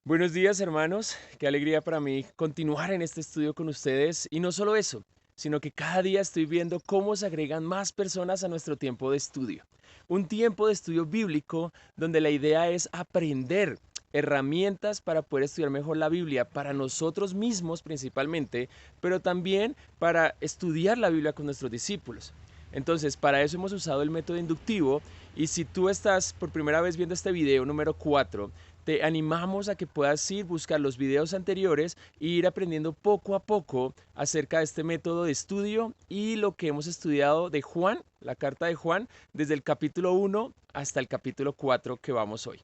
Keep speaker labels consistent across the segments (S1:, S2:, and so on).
S1: Buenos días, hermanos. Qué alegría para mí continuar en este estudio con ustedes. Y no solo eso, sino que cada día estoy viendo cómo se agregan más personas a nuestro tiempo de estudio. Un tiempo de estudio bíblico donde la idea es aprender herramientas para poder estudiar mejor la Biblia, para nosotros mismos principalmente, pero también para estudiar la Biblia con nuestros discípulos. Entonces, para eso hemos usado el método inductivo y si tú estás por primera vez viendo este video número 4, te animamos a que puedas ir, buscar los videos anteriores e ir aprendiendo poco a poco acerca de este método de estudio y lo que hemos estudiado de Juan, la carta de Juan, desde el capítulo 1 hasta el capítulo 4 que vamos hoy.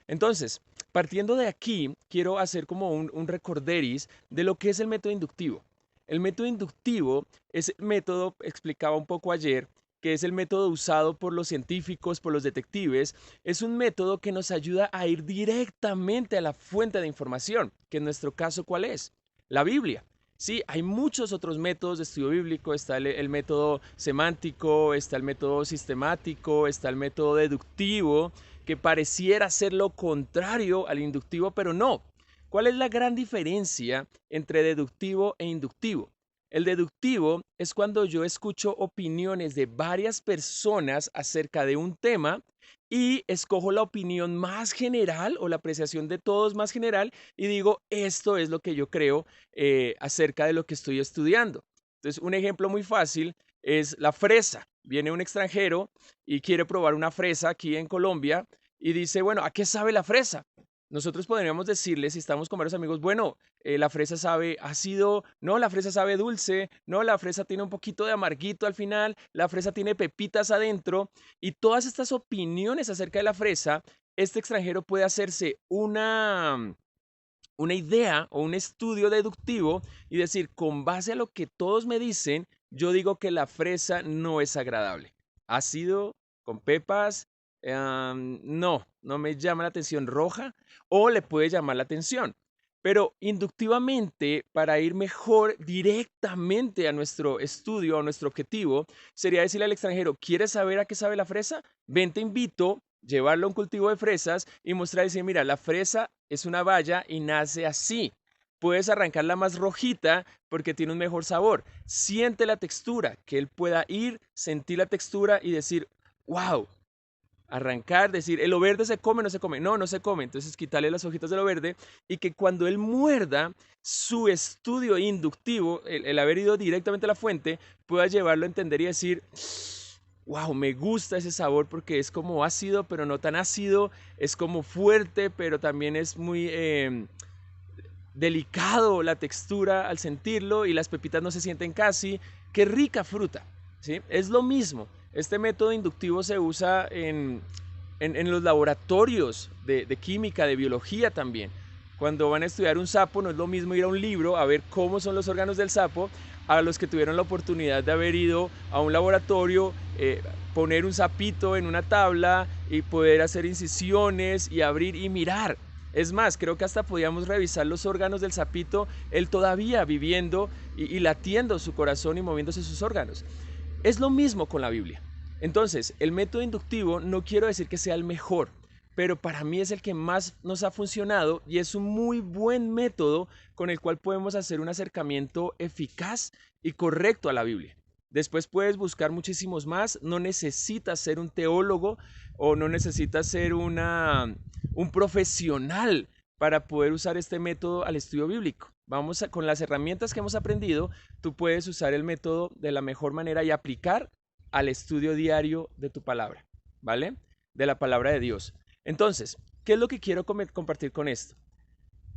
S1: Entonces, partiendo de aquí, quiero hacer como un recorderis de lo que es el método inductivo. El método inductivo es el método, explicaba un poco ayer, que es el método usado por los científicos, por los detectives. Es un método que nos ayuda a ir directamente a la fuente de información, que en nuestro caso, ¿cuál es? La Biblia. Sí, hay muchos otros métodos de estudio bíblico, está el método semántico, está el método sistemático, está el método deductivo, que pareciera ser lo contrario al inductivo, pero no. ¿Cuál es la gran diferencia entre deductivo e inductivo? El deductivo es cuando yo escucho opiniones de varias personas acerca de un tema y escojo la opinión más general o la apreciación de todos más general y digo, esto es lo que yo creo acerca de lo que estoy estudiando. Entonces, un ejemplo muy fácil es la fresa. Viene un extranjero y quiere probar una fresa aquí en Colombia y dice, bueno, ¿a qué sabe la fresa? Nosotros podríamos decirle, si estamos con varios amigos, bueno, la fresa sabe ácido, no, la fresa sabe dulce, no, la fresa tiene un poquito de amarguito al final, la fresa tiene pepitas adentro, y todas estas opiniones acerca de la fresa, este extranjero puede hacerse una idea o un estudio deductivo y decir, con base a lo que todos me dicen, yo digo que la fresa no es agradable. Ácido, con pepas, no me llama la atención roja o le puede llamar la atención. Pero inductivamente, para ir mejor directamente a nuestro estudio, a nuestro objetivo, sería decirle al extranjero, ¿quieres saber a qué sabe la fresa? Ven, te invito, llevarlo a un cultivo de fresas y mostrar y decir, mira, la fresa es una baya y nace así. Puedes arrancarla más rojita porque tiene un mejor sabor. Siente la textura, que él pueda ir, sentir la textura y decir, wow, arrancar, decir, ¿el lo verde se come o no se come? No, no se come. Entonces quitarle las hojitas de lo verde y que cuando él muerda, su estudio inductivo, el haber ido directamente a la fuente, pueda llevarlo a entender y decir, wow, me gusta ese sabor porque es como ácido, pero no tan ácido, es como fuerte, pero también es muy delicado la textura al sentirlo y las pepitas no se sienten casi. Qué rica fruta, ¿sí? Es lo mismo. Este método inductivo se usa en los laboratorios de química, de biología también. Cuando van a estudiar un sapo, no es lo mismo ir a un libro a ver cómo son los órganos del sapo, a los que tuvieron la oportunidad de haber ido a un laboratorio, poner un sapito en una tabla y poder hacer incisiones y abrir y mirar. Es más, creo que hasta podíamos revisar los órganos del sapito, él todavía viviendo y latiendo su corazón y moviéndose sus órganos. Es lo mismo con la Biblia. Entonces, el método inductivo no quiero decir que sea el mejor, pero para mí es el que más nos ha funcionado y es un muy buen método con el cual podemos hacer un acercamiento eficaz y correcto a la Biblia. Después puedes buscar muchísimos más, no necesitas ser un teólogo o no necesitas ser un profesional para poder usar este método al estudio bíblico. Con las herramientas que hemos aprendido, tú puedes usar el método de la mejor manera y aplicar al estudio diario de tu palabra, ¿vale? De la palabra de Dios. Entonces, ¿qué es lo que quiero compartir con esto?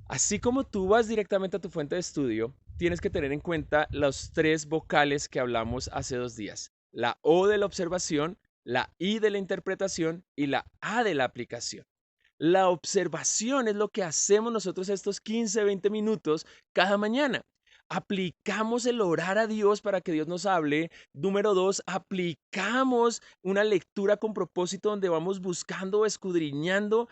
S1: Así como tú vas directamente a tu fuente de estudio, tienes que tener en cuenta los tres vocales que hablamos hace 2 días. La O de la observación, la I de la interpretación y la A de la aplicación. La observación es lo que hacemos nosotros estos 15, 20 minutos cada mañana. Aplicamos el orar a Dios para que Dios nos hable. Número 2, aplicamos una lectura con propósito donde vamos buscando, escudriñando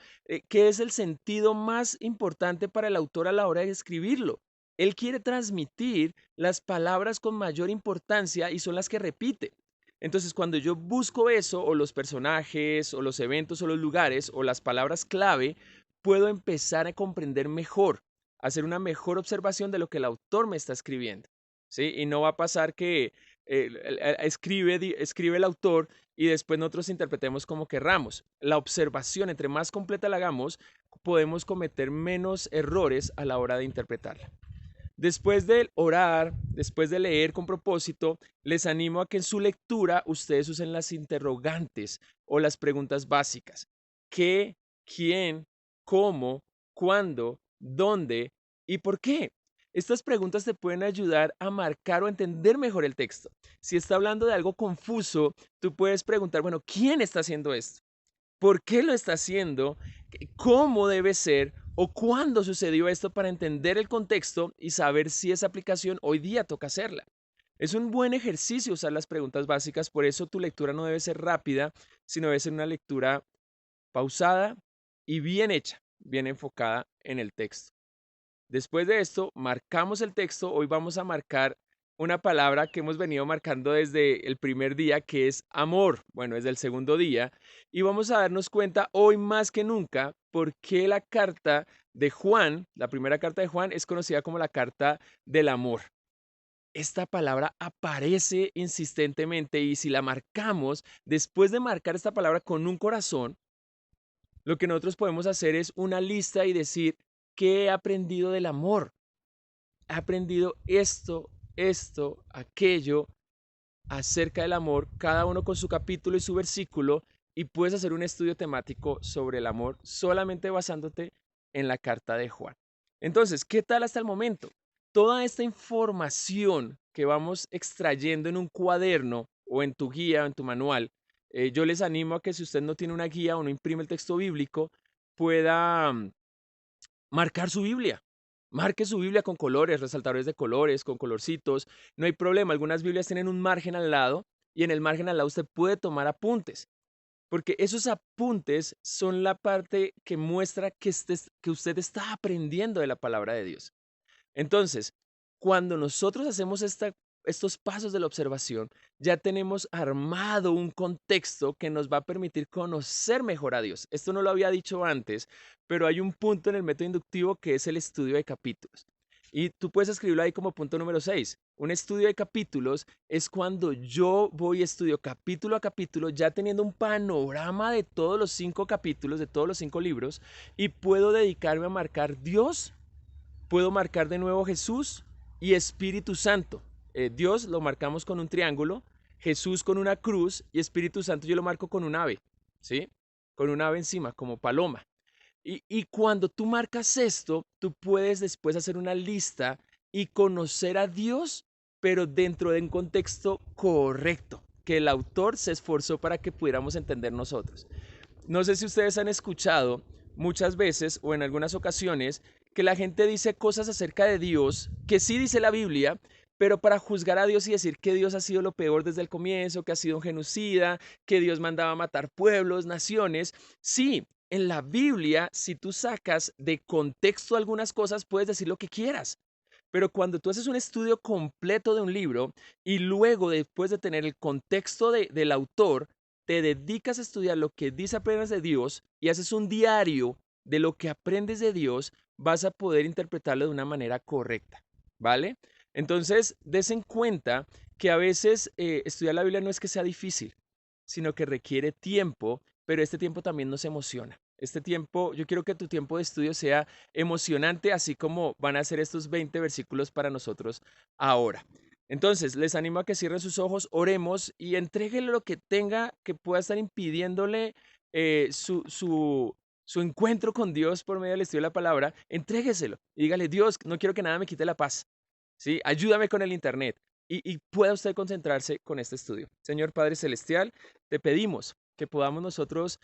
S1: qué es el sentido más importante para el autor a la hora de escribirlo. Él quiere transmitir las palabras con mayor importancia y son las que repite. Entonces, cuando yo busco eso, o los personajes, o los eventos, o los lugares, o las palabras clave, puedo empezar a comprender mejor, a hacer una mejor observación de lo que el autor me está escribiendo, ¿sí? Y no va a pasar que escribe el autor y después nosotros interpretemos como querramos. La observación, entre más completa la hagamos, podemos cometer menos errores a la hora de interpretarla. Después de orar, después de leer con propósito, les animo a que en su lectura ustedes usen las interrogantes o las preguntas básicas. ¿Qué? ¿Quién? ¿Cómo? ¿Cuándo? ¿Dónde? ¿Y por qué? Estas preguntas te pueden ayudar a marcar o entender mejor el texto. Si está hablando de algo confuso, tú puedes preguntar, bueno, ¿quién está haciendo esto? ¿Por qué lo está haciendo? ¿Cómo debe ser? ¿O cuándo sucedió esto para entender el contexto y saber si esa aplicación hoy día toca hacerla? Es un buen ejercicio usar las preguntas básicas, por eso tu lectura no debe ser rápida, sino debe ser una lectura pausada y bien hecha, bien enfocada en el texto. Después de esto, marcamos el texto. Hoy vamos a marcar una palabra que hemos venido marcando desde el primer día, que es amor. Bueno, desde el segundo día. Y vamos a darnos cuenta hoy más que nunca por qué la carta de Juan, la primera carta de Juan, es conocida como la carta del amor. Esta palabra aparece insistentemente y si la marcamos, después de marcar esta palabra con un corazón, lo que nosotros podemos hacer es una lista y decir, ¿qué he aprendido del amor? He aprendido esto, aquello acerca del amor, cada uno con su capítulo y su versículo, y puedes hacer un estudio temático sobre el amor solamente basándote en la carta de Juan. Entonces, ¿qué tal hasta el momento? Toda esta información que vamos extrayendo en un cuaderno o en tu guía o en tu manual, yo les animo a que si usted no tiene una guía o no imprime el texto bíblico, pueda marcar su Biblia. Marque su Biblia con colores, resaltadores de colores, con colorcitos. No hay problema. Algunas Biblias tienen un margen al lado y en el margen al lado usted puede tomar apuntes. Porque esos apuntes son la parte que muestra que usted está aprendiendo de la palabra de Dios. Entonces, cuando nosotros hacemos estos pasos de la observación, ya tenemos armado un contexto que nos va a permitir conocer mejor a Dios. Esto no lo había dicho antes, pero hay un punto en el método inductivo que es el estudio de capítulos. Y tú puedes escribirlo ahí como punto número 6. Un estudio de capítulos es cuando yo voy y estudio capítulo a capítulo, ya teniendo un panorama de todos los 5 capítulos, de todos los 5 libros, y puedo dedicarme a marcar Dios. Puedo marcar de nuevo Jesús y Espíritu Santo. Dios lo marcamos con un triángulo, Jesús con una cruz y Espíritu Santo yo lo marco con un ave, ¿sí? Con un ave encima, como paloma. Y cuando tú marcas esto, tú puedes después hacer una lista y conocer a Dios, pero dentro de un contexto correcto, que el autor se esforzó para que pudiéramos entender nosotros. No sé si ustedes han escuchado muchas veces o en algunas ocasiones que la gente dice cosas acerca de Dios que sí dice la Biblia, pero para juzgar a Dios y decir que Dios ha sido lo peor desde el comienzo, que ha sido un genocida, que Dios mandaba a matar pueblos, naciones. Sí, en la Biblia, si tú sacas de contexto algunas cosas, puedes decir lo que quieras. Pero cuando tú haces un estudio completo de un libro y luego, después de tener el contexto del autor, te dedicas a estudiar lo que dice apenas de Dios y haces un diario de lo que aprendes de Dios, vas a poder interpretarlo de una manera correcta, ¿vale? Entonces, des en cuenta que a veces estudiar la Biblia no es que sea difícil, sino que requiere tiempo, pero este tiempo también nos emociona. Este tiempo, yo quiero que tu tiempo de estudio sea emocionante, así como van a ser estos 20 versículos para nosotros ahora. Entonces, les animo a que cierren sus ojos, oremos y entréguele lo que tenga que pueda estar impidiéndole su encuentro con Dios por medio del estudio de la palabra. Entrégueselo y dígale, Dios, no quiero que nada me quite la paz. ¿Sí? Ayúdame con el internet y pueda usted concentrarse con este estudio. Señor Padre Celestial, te pedimos que podamos nosotros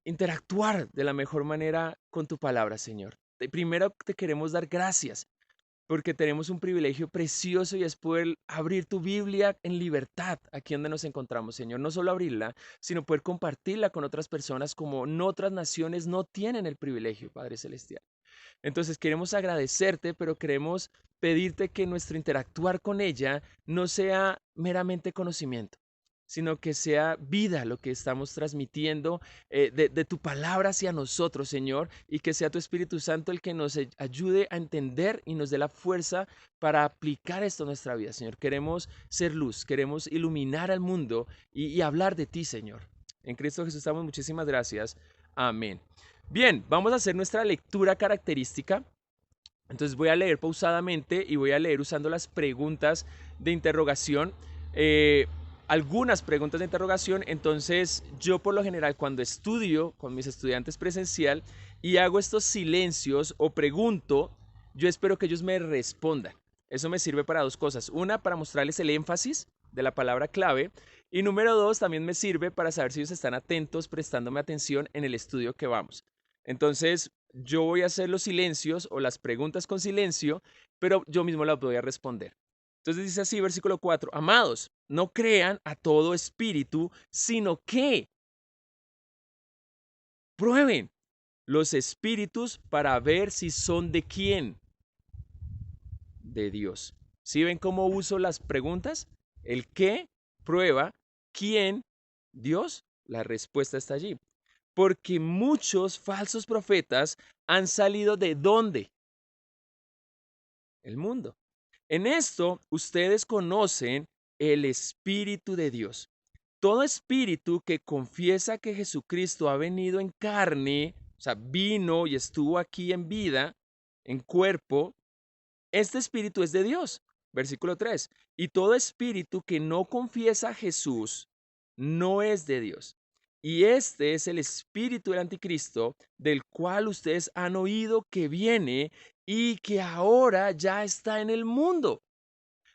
S1: interactuar de la mejor manera con tu palabra, Señor. Primero te queremos dar gracias porque tenemos un privilegio precioso y es poder abrir tu Biblia en libertad aquí donde nos encontramos, Señor. No solo abrirla, sino poder compartirla con otras personas como en otras naciones no tienen el privilegio, Padre Celestial. Entonces queremos agradecerte, pero queremos pedirte que nuestro interactuar con ella no sea meramente conocimiento, sino que sea vida lo que estamos transmitiendo de tu palabra hacia nosotros, Señor, y que sea tu Espíritu Santo el que nos ayude a entender y nos dé la fuerza para aplicar esto a nuestra vida, Señor. Queremos ser luz, queremos iluminar al mundo y hablar de ti, Señor. En Cristo Jesús estamos. Muchísimas gracias. Amén. Bien, vamos a hacer nuestra lectura característica. Entonces voy a leer pausadamente y voy a leer usando las preguntas de interrogación. eh, Algunas preguntas de interrogación. Entonces yo por lo general cuando estudio con mis estudiantes presencial y hago estos silencios o pregunto, yo espero que ellos me respondan. Eso me sirve para dos cosas. Una, para mostrarles el énfasis de la palabra clave. Y número dos, también me sirve para saber si ellos están atentos, prestándome atención en el estudio que vamos. Entonces, yo voy a hacer los silencios o las preguntas con silencio, pero yo mismo las voy a responder. Entonces dice así, versículo 4: Amados, no crean a todo espíritu, sino que prueben los espíritus para ver si son de quién, de Dios. ¿Sí ven cómo uso las preguntas? El qué prueba, quién, Dios. La respuesta está allí. Porque muchos falsos profetas han salido de ¿dónde? El mundo. En esto ustedes conocen el Espíritu de Dios. Todo espíritu que confiesa que Jesucristo ha venido en carne, o sea, vino y estuvo aquí en vida, en cuerpo, este espíritu es de Dios. Versículo 3. Y todo espíritu que no confiesa a Jesús no es de Dios. Y este es el espíritu del anticristo, del cual ustedes han oído que viene y que ahora ya está en el mundo.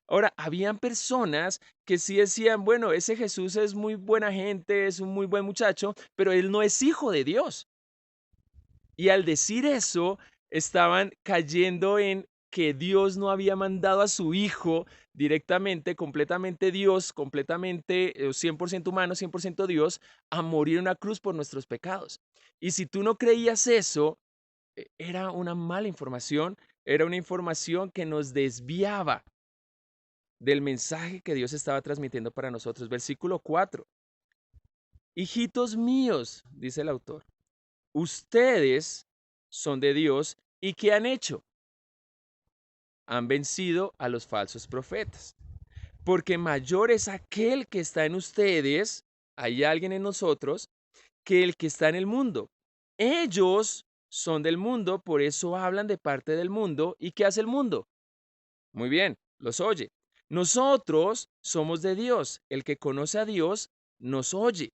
S1: Ahora, habían personas que sí decían, bueno, ese Jesús es muy buena gente, es un muy buen muchacho, pero él no es hijo de Dios. Y al decir eso, estaban cayendo en que Dios no había mandado a su hijo directamente, completamente Dios, completamente 100% humano, 100% Dios, a morir en una cruz por nuestros pecados. Y si tú no creías eso, era una mala información, era una información que nos desviaba del mensaje que Dios estaba transmitiendo para nosotros. Versículo 4. Hijitos míos, dice el autor, ustedes son de Dios y ¿qué han hecho? Han vencido a los falsos profetas. Porque mayor es aquel que está en ustedes, hay alguien en nosotros, que el que está en el mundo. Ellos son del mundo, por eso hablan de parte del mundo. ¿Y qué hace el mundo? Muy bien, los oye. Nosotros somos de Dios. El que conoce a Dios nos oye.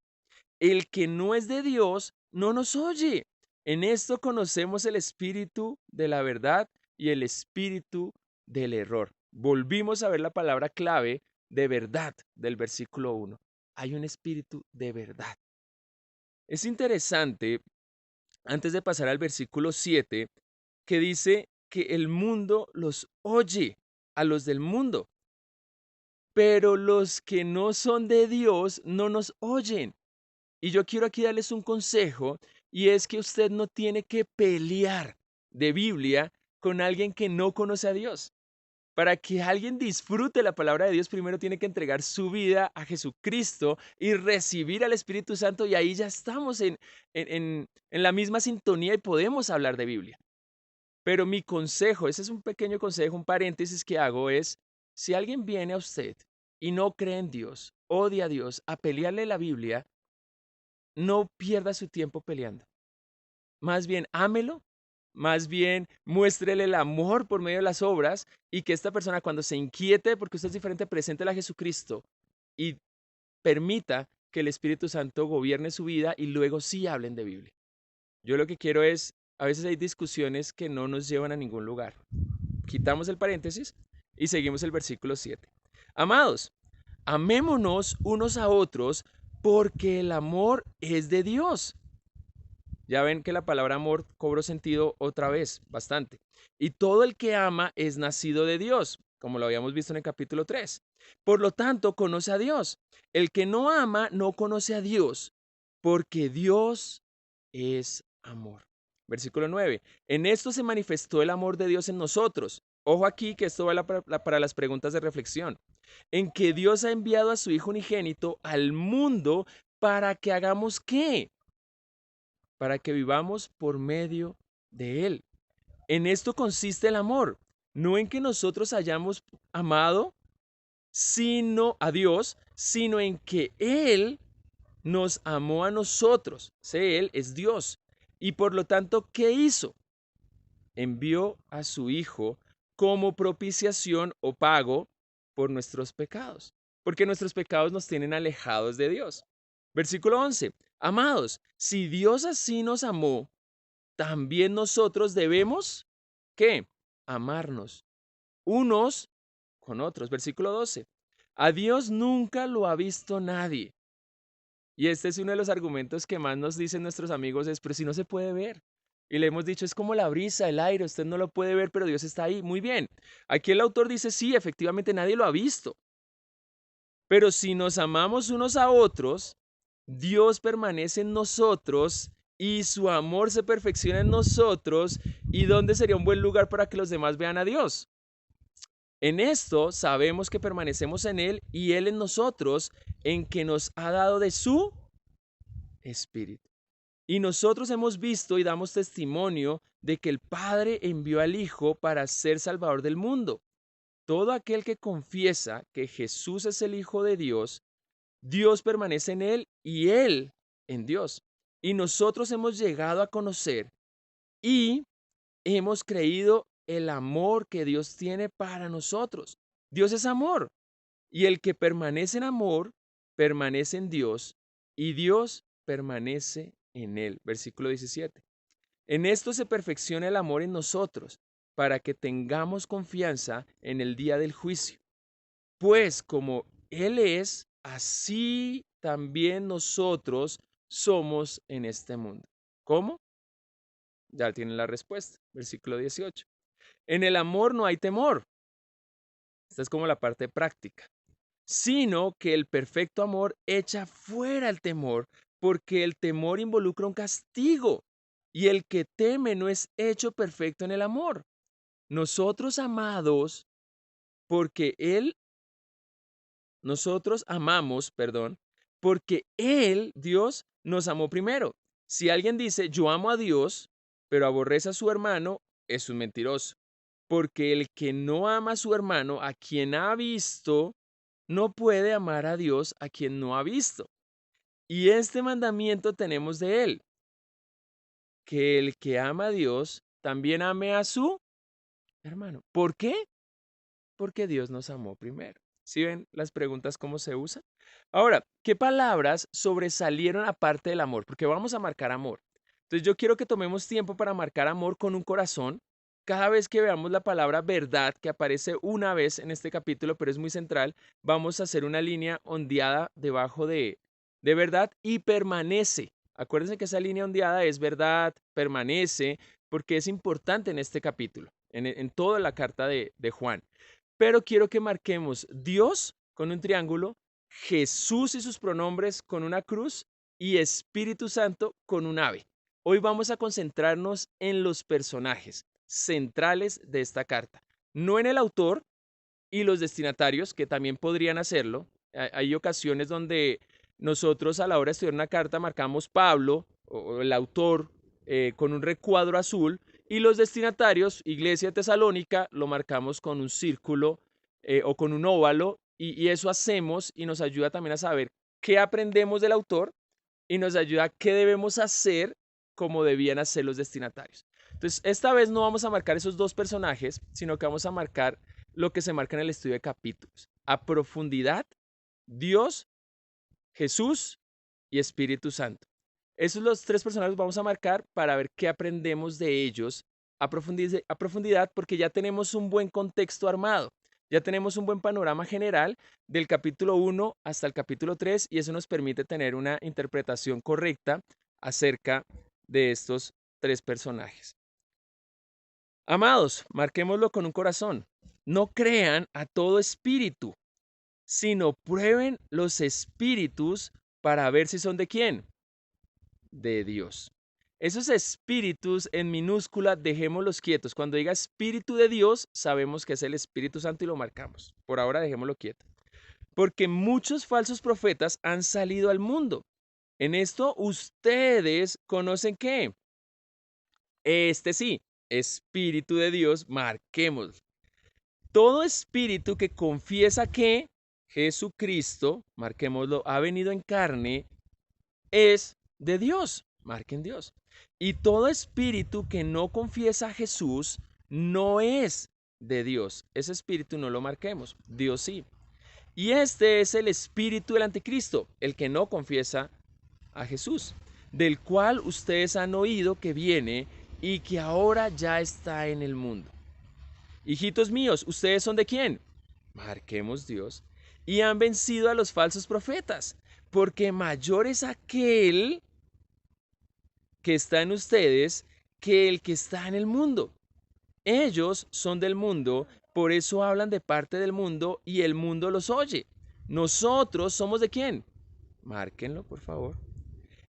S1: El que no es de Dios no nos oye. En esto conocemos el espíritu de la verdad y el espíritu del error. Volvimos a ver la palabra clave de verdad del versículo 1. Hay un espíritu de verdad. Es interesante, antes de pasar al versículo 7, que dice que el mundo los oye a los del mundo, pero los que no son de Dios no nos oyen. Y yo quiero aquí darles un consejo, y es que usted no tiene que pelear de Biblia con alguien que no conoce a Dios. Para que alguien disfrute la palabra de Dios, primero tiene que entregar su vida a Jesucristo y recibir al Espíritu Santo, y ahí ya estamos en la misma sintonía y podemos hablar de Biblia. Pero mi consejo, ese es un pequeño consejo, un paréntesis que hago es, si alguien viene a usted y no cree en Dios, odia a Dios, a pelearle la Biblia, no pierda su tiempo peleando. Más bien, ámelo, más bien muéstrele el amor por medio de las obras, y que esta persona cuando se inquiete porque usted es diferente, preséntele a Jesucristo y permita que el Espíritu Santo gobierne su vida y luego sí hablen de Biblia. Yo lo que quiero es, a veces hay discusiones que no nos llevan a ningún lugar. Quitamos el paréntesis y seguimos el versículo 7. Amados, amémonos unos a otros porque el amor es de Dios. Ya ven que la palabra amor cobró sentido otra vez, bastante. Y todo el que ama es nacido de Dios, como lo habíamos visto en el capítulo 3. Por lo tanto, conoce a Dios. El que no ama no conoce a Dios, porque Dios es amor. Versículo 9. En esto se manifestó el amor de Dios en nosotros, Ojo aquí que esto vale para las preguntas de reflexión. En que Dios ha enviado a su Hijo unigénito al mundo para que hagamos ¿qué? Para que vivamos por medio de Él. En esto consiste el amor, no en que nosotros hayamos amado sino a Dios, sino en que Él nos amó a nosotros. Él es Dios. Y por lo tanto, ¿qué hizo? Envió a su Hijo como propiciación o pago por nuestros pecados, porque nuestros pecados nos tienen alejados de Dios. Versículo 11. Amados, si Dios así nos amó, también nosotros debemos, ¿qué? Amarnos unos con otros. Versículo 12. A Dios nunca lo ha visto nadie. Y este es uno de los argumentos que más nos dicen nuestros amigos, es, pero si no se puede ver. Y le hemos dicho, es como la brisa, el aire, usted no lo puede ver, pero Dios está ahí. Muy bien. Aquí el autor dice, sí, efectivamente nadie lo ha visto. Pero si nos amamos unos a otros, Dios permanece en nosotros y su amor se perfecciona en nosotros. ¿Y dónde sería un buen lugar para que los demás vean a Dios? En esto sabemos que permanecemos en Él y Él en nosotros, en que nos ha dado de su Espíritu. Y nosotros hemos visto y damos testimonio de que el Padre envió al Hijo para ser Salvador del mundo. Todo aquel que confiesa que Jesús es el Hijo de Dios, Dios permanece en Él y Él en Dios. Y nosotros hemos llegado a conocer y hemos creído el amor que Dios tiene para nosotros. Dios es amor. Y el que permanece en amor, permanece en Dios y Dios permanece en él. Versículo 17. En esto se perfecciona el amor en nosotros, para que tengamos confianza en el día del juicio. Pues como Él es, así también nosotros somos en este mundo. ¿Cómo? Ya tienen la respuesta. Versículo 18. En el amor no hay temor. Esta es como la parte práctica, sino que el perfecto amor echa fuera el temor, porque el temor involucra un castigo, y el que teme no es hecho perfecto en el amor. Nosotros amados, porque nosotros amamos, perdón, porque Dios, nos amó primero. Si alguien dice, yo amo a Dios, pero aborrece a su hermano, es un mentiroso. Porque el que no ama a su hermano, a quien ha visto, no puede amar a Dios a quien no ha visto. Y este mandamiento tenemos de él, que el que ama a Dios también ame a su hermano. ¿Por qué? Porque Dios nos amó primero. ¿Sí ven las preguntas cómo se usan? Ahora, ¿qué palabras sobresalieron aparte del amor? Porque vamos a marcar amor. Entonces yo quiero que tomemos tiempo para marcar amor con un corazón. Cada vez que veamos la palabra verdad, que aparece una vez en este capítulo, pero es muy central, vamos a hacer una línea ondeada debajo de verdad y permanece. Acuérdense que esa línea ondeada es verdad, permanece, porque es importante en este capítulo, en toda la carta de Juan. Pero quiero que marquemos Dios con un triángulo, Jesús y sus pronombres con una cruz y Espíritu Santo con un ave. Hoy vamos a concentrarnos en los personajes centrales de esta carta, no en el autor y los destinatarios, que también podrían hacerlo. Hay ocasiones donde nosotros a la hora de estudiar una carta marcamos Pablo o el autor con un recuadro azul y los destinatarios, Iglesia Tesalónica, lo marcamos con un círculo o con un óvalo y eso hacemos y nos ayuda también a saber qué aprendemos del autor y nos ayuda a qué debemos hacer como debían hacer los destinatarios. Entonces, esta vez no vamos a marcar esos dos personajes, sino que vamos a marcar lo que se marca en el estudio de capítulos. A profundidad, Dios, Jesús y Espíritu Santo. Esos los tres personajes vamos a marcar para ver qué aprendemos de ellos a profundidad, porque ya tenemos un buen contexto armado. Ya tenemos un buen panorama general del capítulo 1 hasta el capítulo 3 y eso nos permite tener una interpretación correcta acerca de estos tres personajes. Amados, marquémoslo con un corazón. No crean a todo espíritu, sino prueben los espíritus para ver si son de quién. De Dios. Esos espíritus en minúscula, dejémoslos quietos. Cuando diga Espíritu de Dios, sabemos que es el Espíritu Santo y lo marcamos. Por ahora dejémoslo quieto. Porque muchos falsos profetas han salido al mundo. En esto ustedes conocen qué. Este sí, Espíritu de Dios, marquemos. Todo espíritu que confiesa que Jesucristo, marquémoslo, ha venido en carne, es de Dios, marquen Dios. Y todo espíritu que no confiesa a Jesús no es de Dios. Ese espíritu no lo marquemos, Dios sí. Y este es el espíritu del anticristo, el que no confiesa a Jesús, del cual ustedes han oído que viene y que ahora ya está en el mundo. Hijitos míos, ¿ustedes son de quién? Marquemos Dios. Y han vencido a los falsos profetas, porque mayor es aquel que está en ustedes que el que está en el mundo. Ellos son del mundo, por eso hablan de parte del mundo y el mundo los oye. Nosotros somos de quién? Márquenlo, por favor.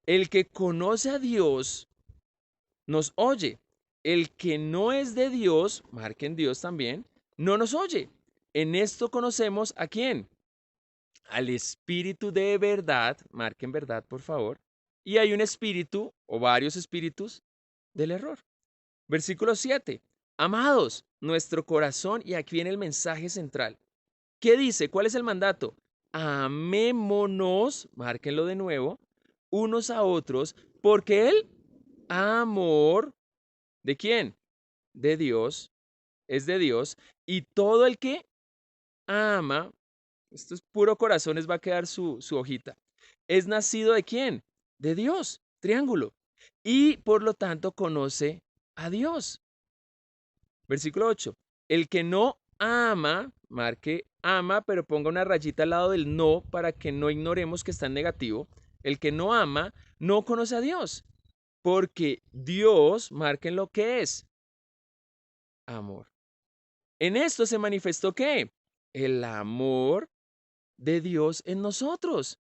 S1: El que conoce a Dios nos oye. El que no es de Dios, marquen Dios también, no nos oye. En esto conocemos a quién. Al espíritu de verdad, marquen verdad, por favor. Y hay un espíritu o varios espíritus del error. Versículo 7. Amados, nuestro corazón, y aquí viene el mensaje central. ¿Qué dice? ¿Cuál es el mandato? Amémonos, márquenlo de nuevo, unos a otros, porque el amor, ¿de quién? De Dios, es de Dios, y todo el que ama, esto es puro corazón, les va a quedar su hojita, es nacido ¿de quién? De Dios, triángulo, y por lo tanto conoce a Dios. Versículo 8. El que no ama, marque ama, pero ponga una rayita al lado del no para que no ignoremos que está en negativo. El que no ama no conoce a Dios, porque Dios, marquen lo que es, amor. En esto se manifestó ¿qué? El amor de Dios en nosotros,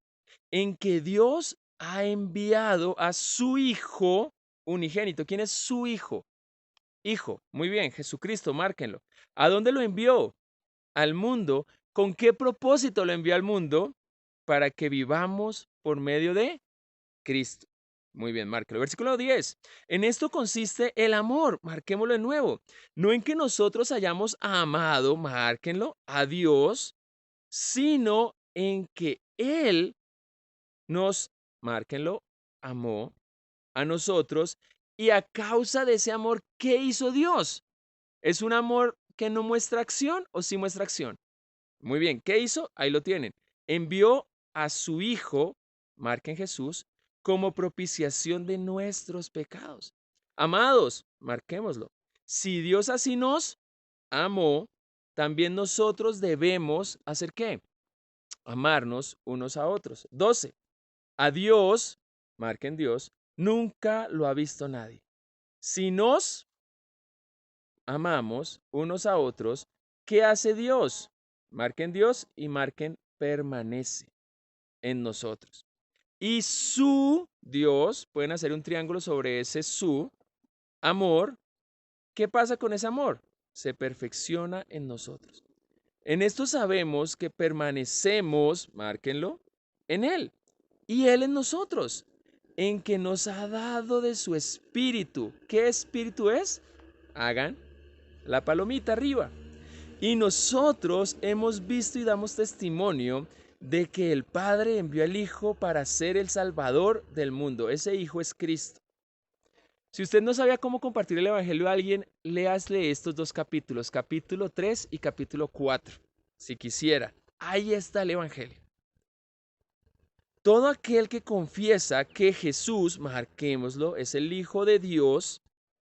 S1: en que Dios ha enviado a su Hijo unigénito. ¿Quién es su Hijo? Hijo, muy bien, Jesucristo, márquenlo. ¿A dónde lo envió? Al mundo. ¿Con qué propósito lo envió al mundo? Para que vivamos por medio de Cristo. Muy bien, márquelo. Versículo 10. En esto consiste el amor, marquémoslo de nuevo. No en que nosotros hayamos amado, márquenlo, a Dios, sino en que Él nos, márquenlo, amó a nosotros y a causa de ese amor, ¿qué hizo Dios? ¿Es un amor que no muestra acción o sí muestra acción? Muy bien, ¿qué hizo? Ahí lo tienen. Envió a su Hijo, marquen Jesús, como propiciación de nuestros pecados. Amados, marquémoslo. Si Dios así nos amó, también nosotros debemos hacer ¿qué? Amarnos unos a otros. 12. A Dios, marquen Dios, nunca lo ha visto nadie. Si nos amamos unos a otros, ¿qué hace Dios? Marquen Dios y marquen permanece en nosotros. Y su Dios, pueden hacer un triángulo sobre ese su amor. ¿Qué pasa con ese amor? Se perfecciona en nosotros. En esto sabemos que permanecemos, márquenlo, en Él y Él en nosotros, en que nos ha dado de su espíritu. ¿Qué espíritu es? Hagan la palomita arriba. Y nosotros hemos visto y damos testimonio de que el Padre envió al Hijo para ser el Salvador del mundo. Ese Hijo es Cristo. Si usted no sabía cómo compartir el Evangelio a alguien, léasle estos dos capítulos, capítulo 3 y capítulo 4, si quisiera. Ahí está el Evangelio. Todo aquel que confiesa que Jesús, marquémoslo, es el Hijo de Dios,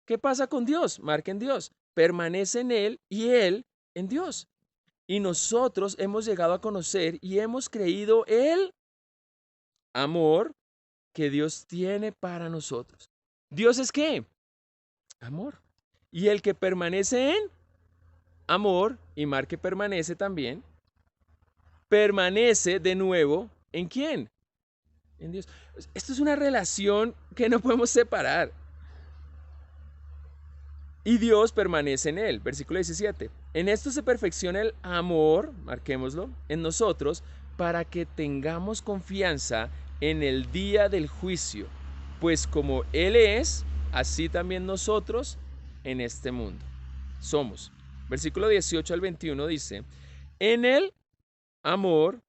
S1: ¿qué pasa con Dios? Marquen Dios. Permanece en Él y Él en Dios. Y nosotros hemos llegado a conocer y hemos creído el amor que Dios tiene para nosotros. ¿Dios es qué? Amor. Y el que permanece en amor, y marque permanece también, permanece de nuevo ¿en quién? en Dios. Esto es una relación que no podemos separar. Y Dios permanece en él. Versículo 17. En esto se perfecciona el amor, marquémoslo, en nosotros, para que tengamos confianza en el día del juicio. Pues como Él es, así también nosotros en este mundo somos. Versículo 18 al 21 dice, en el amor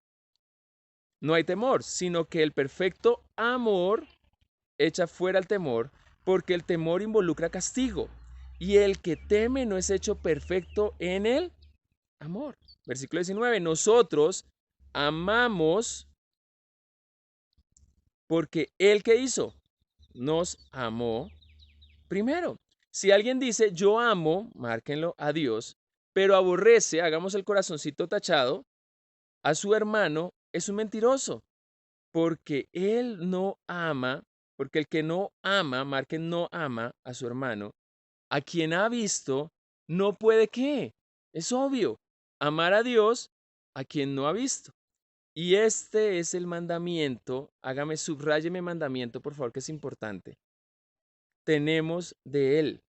S1: no hay temor, sino que el perfecto amor echa fuera el temor, porque el temor involucra castigo, y el que teme no es hecho perfecto en el amor. Versículo 19, nosotros amamos porque el que hizo nos amó primero. Si alguien dice yo amo, márquenlo, a Dios, pero aborrece, hagamos el corazoncito tachado, a su hermano, es un mentiroso, porque él no ama, porque el que no ama, marquen no ama a su hermano, a quien ha visto, no puede qué. Es obvio, amar a Dios a quien no ha visto. Y este es el mandamiento, hágame, subráyeme mandamiento, por favor, que es importante. Tenemos de él.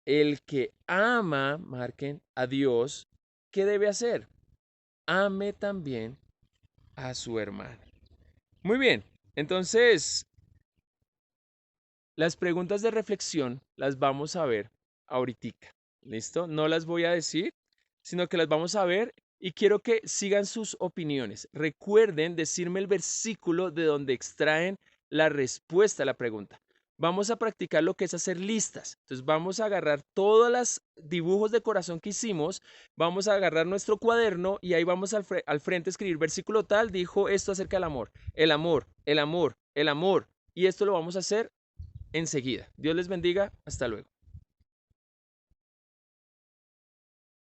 S1: El que ama, marquen, a Dios, ¿qué debe hacer? Ame también a su hermano. Muy bien, entonces las preguntas de reflexión las vamos a ver ahorita. ¿Listo? No las voy a decir, sino que las vamos a ver y quiero que sigan sus opiniones. Recuerden decirme el versículo de donde extraen la respuesta a la pregunta. Vamos a practicar lo que es hacer listas. Entonces vamos a agarrar todos los dibujos de corazón que hicimos, vamos a agarrar nuestro cuaderno y ahí vamos al frente a escribir versículo tal, dijo esto acerca del amor, el amor, el amor, el amor. Y esto lo vamos a hacer enseguida. Dios les bendiga. Hasta luego.